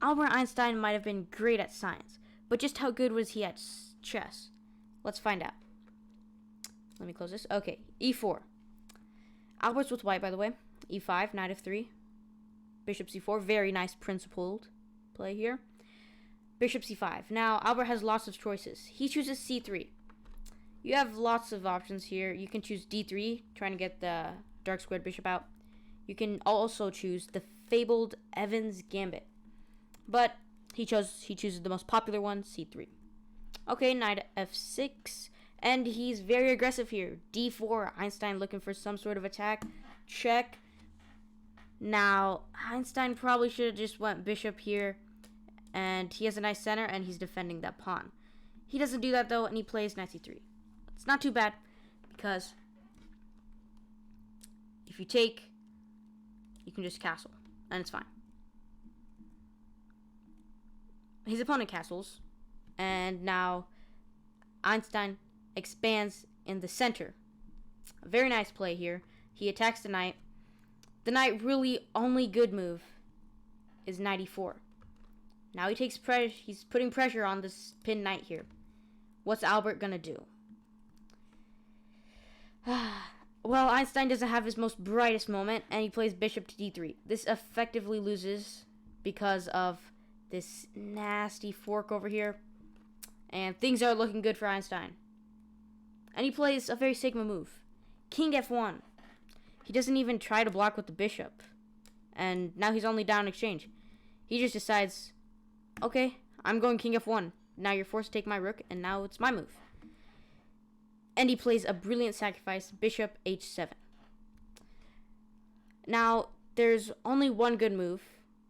Albert Einstein might have been great at science, but just how good was he at chess? Let's find out. Let me close this. Okay, e4. Albert's with white, by the way. e5, knight f3. Bishop c4, very nice principled play here. Bishop c5. Now, Albert has lots of choices. He chooses c3. You have lots of options here. You can choose d3, trying to get the dark squared bishop out. You can also choose the fabled Evans Gambit. But he chooses the most popular one, c3. Okay, knight f6. And he's very aggressive here. d4, Einstein looking for some sort of attack. Check. Now, Einstein probably should have just went bishop here. And he has a nice center, and he's defending that pawn. He doesn't do that, though, and he plays knight c3. It's not too bad, because if you take, you can just castle, and it's fine. His opponent castles, and now Einstein expands in the center. A very nice play here. He attacks the knight. The knight really only good move is knight e4. Now he takes pressure. He's putting pressure on this pinned knight here. What's Albert gonna do? Well, Einstein doesn't have his most brightest moment, and he plays bishop to d3. This effectively loses because of this nasty fork over here, and things are looking good for Einstein. And he plays a very Sigma move, king f1. He doesn't even try to block with the bishop, and now he's only down in exchange. He just decides, okay, I'm going king f1. Now you're forced to take my rook, and now it's my move. And he plays a brilliant sacrifice, bishop h7. Now, there's only one good move.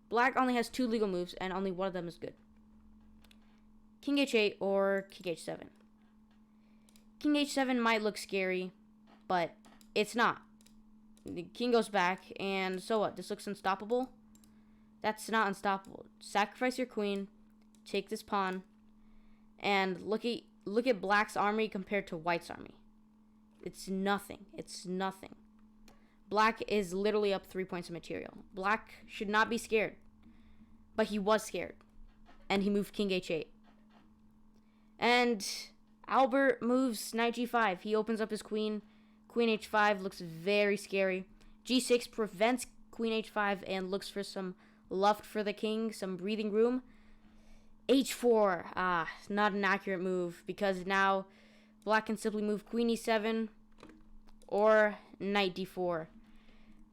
Black only has two legal moves, and only one of them is good. King h8 or king h7. King h7 might look scary, but it's not. The king goes back, and so what? This looks unstoppable? That's not unstoppable. Sacrifice your queen, take this pawn, and look at Black's army compared to White's army. It's nothing. It's nothing. Black is literally up 3 points of material. Black should not be scared, but he was scared, and he moved king h8. And Albert moves knight g5. He opens up his queen. Queen h5 looks very scary. g6 prevents queen h5 and looks for some luft for the king, some breathing room. h4, not an accurate move, because now Black can simply move queen e7 or knight d4.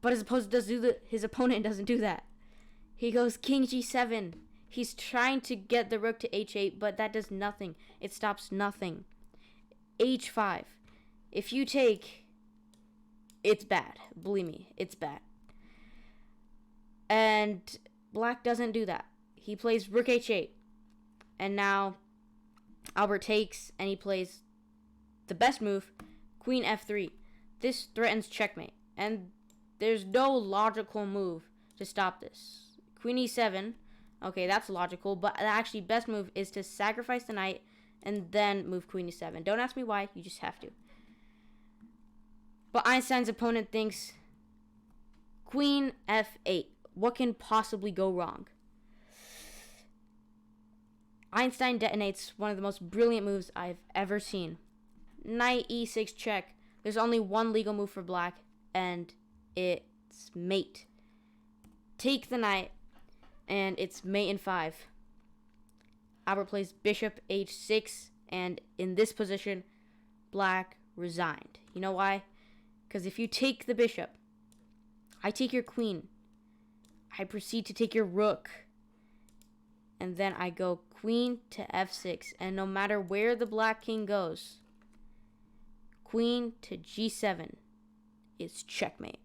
But his opponent doesn't do that. He goes king g7. He's trying to get the rook to h8, but that does nothing. It stops nothing. h5. If you take, it's bad. Believe me, it's bad. And Black doesn't do that. He plays rook h8. And now Albert takes, and he plays the best move, queen f3. This threatens checkmate, and there's no logical move to stop this. Queen e7, okay, that's logical, but the actually best move is to sacrifice the knight and then move queen e7. Don't ask me why, you just have to. But Einstein's opponent thinks queen f8. What can possibly go wrong? Einstein detonates one of the most brilliant moves I've ever seen. Knight e6 check. There's only one legal move for Black, and it's mate. Take the knight, and it's mate in 5. Albert plays bishop h6, and in this position, Black resigned. You know why? Because if you take the bishop, I take your queen. I proceed to take your rook. And then I go queen to f6. And no matter where the Black king goes, queen to g7 is checkmate.